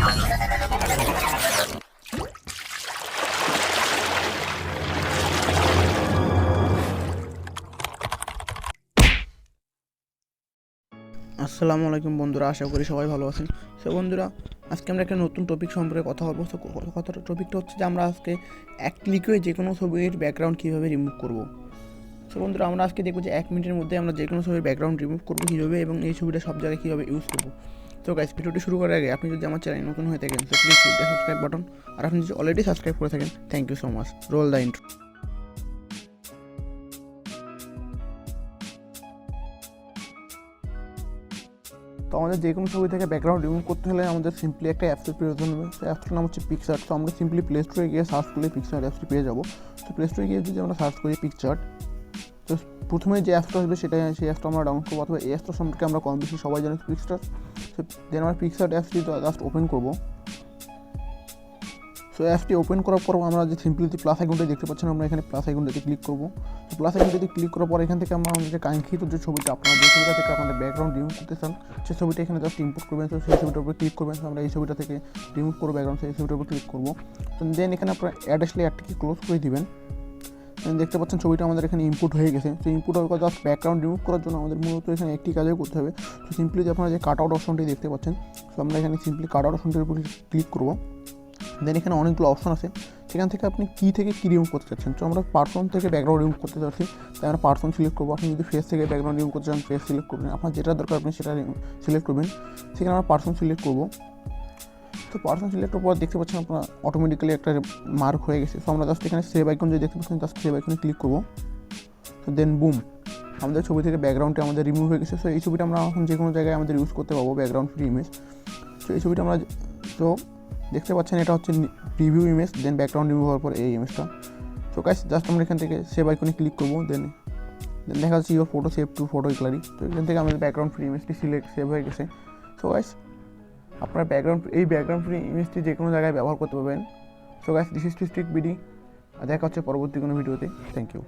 আসসালামু আলাইকুম বন্ধুরা, আশা করি সবাই ভালো আছেন। সো বন্ধুরা, আজকে আমরা একটা নতুন টপিক সম্পর্কে কথা বলবো। তো কথাটা টপিকটা হচ্ছে যে আমরা আজকে এক ক্লিকে যে কোনো ছবির ব্যাকগ্রাউন্ড কীভাবে রিমুভ করব। সো বন্ধুরা, আমরা আজকে দেখবো যে 1 মিনিটের মধ্যে আমরা যে কোনো ছবির ব্যাকগ্রাউন্ড রিমুভ করবো কীভাবে, এবং এই ছবিটা সব জায়গায় কীভাবে ইউজ করবো। তো গাইস, ভিডিওটি শুরু করার আগে আপনি যদি আমার চ্যানেল নতুন হয়ে থাকেন তো please hit the subscribe button, আর আপনি যদি অলরেডি সাবস্ক্রাইব করে থাকেন thank you so much. Roll the intro. তো আমাদের যে কোনো ছবি থেকে ব্যাকগ্রাউন্ড রিমুভ করতে হলে আমাদের সিম্পলি একটা অ্যাপসের প্রয়োজন হবে। তো অ্যাপসটার নাম হচ্ছে পিকচার্ট। তো আমরা সিম্পলি প্লে স্টোরে গিয়ে সার্চ করলে পিকচার্ট অ্যাপসটি পেয়ে যাবো। তো প্লে স্টোরে গিয়ে যদি আমরা সার্চ করি পিকচার্ট, তো প্রথমে যে অ্যাপসটা আসবে সেই অ্যাপসটা আমরা ডাউনলোড করবো, অথবা এই অ্যাপসটা সম্পর্কে আমরা কম বেশি সবাই জানি পিকচার্ট। তো দেন আমরা পিকচার্ট অ্যাপসটি জাস্ট ওপেন করবো। সো অ্যাপটি ওপেন করার পর আমরা যে সিম্পলি যে প্লাস আইকনটা দেখতে পাচ্ছেন, আমরা এখানে প্লাস আইকনটাতে ক্লিক করবো। তো প্লাস আইকনটাতে ক্লিক করার পর এখান থেকে আমরা আমাদের কাঙ্ক্ষিত যে ছবিটা, আপনারা যে ছবিটা থেকে আপনাদের ব্যাকগ্রাউন্ড রিমুভ করতে চান সেই ছবিটা এখানে জাস্ট ইম্পোর্ট করবেন। তো সেই ছবিটার উপরে ক্লিক করবেন। আমরা এই ছবিটা থেকে রিমুভ করবো ব্যাকগ্রাউন্ড, সেই ছবিটার উপর ক্লিক করবো। তো দেন এখানে আপনারা অ্যাড আসলে অ্যাডটিকে ক্লোজ করে দিবেন। দেখতে পাচ্ছেন ছবিটা আমাদের এখানে ইনপুট হয়ে গেছে। তো ইনপুট হওয়ার পর জাস্ট ব্যাকগ্রাউন্ড রিমুভ করার জন্য আমাদের মূলত এখানে একটি কাজই করতে হবে। তো সিম্পলি যে আপনারা যে কাট আউট অপশনটি দেখতে পাচ্ছেন, তো আমরা এখানে সিম্পলি কাট আউট অপশনটির উপর ক্লিক করবো। দেন এখানে অনেকগুলো অপশন আছে, সেখান থেকে আপনি কী থেকে কী রিমুভ করতে চাচ্ছেন। তো আমরা পার্সন থেকে ব্যাকগ্রাউন্ড রিমুভ করতে চাচ্ছি, তাই আমরা পার্সন সিলেক্ট করবো। আপনি যদি ফেস থেকে ব্যাকগ্রাউন্ড রিমুভ করতে চান ফেস সিলেক্ট করবেন, আপনার যেটা দরকার আপনি সেটা সিলেক্ট করবেন। সেখানে আমরা পার্সন সিলেক্ট করবো। তো পার্সন সিলেক্টের পর দেখতে পাচ্ছেন আপনার অটোমেটিক্যালি একটা মার্ক হয়ে গেছে। তো আমরা জাস্ট এখানে সেভ আইকন যে দেখতে পাচ্ছেন, জাস্ট সেভ আইকনে ক্লিক করবো। তো দেন বুম, আমাদের ছবি থেকে ব্যাকগ্রাউন্ডটা আমাদের রিমুভ হয়ে গেছে। সো এই ছবিটা আমরা এখন যে কোনো জায়গায় আমাদের ইউজ করতে পারবো, ব্যাকগ্রাউন্ড ফ্রি ইমেজ। তো এই ছবিটা আমরা তো দেখতে পাচ্ছেন এটা হচ্ছে প্রিভিউ ইমেজ, দেন ব্যাকগ্রাউন্ড রিমুভ হওয়ার পর এই ইমেজটা। সো গাইস, জাস্ট আমরা এখান থেকে সেভ আইকনে ক্লিক করবো। দেন দেখা যাচ্ছে your photo save two photo gallery. তো এখান থেকে আমাদের ব্যাকগ্রাউন্ড ফ্রি ইমেজটি সেভ হয়ে গেছে। সো গাইস, আপনার ব্যাকগ্রাউন্ড ফ্রি ইমেজটি যে কোনো জায়গায় ব্যবহার করতে পারবেন। So guys, this is two stick BD. দেখা হচ্ছে পরবর্তী কোনো ভিডিওতে। Thank you.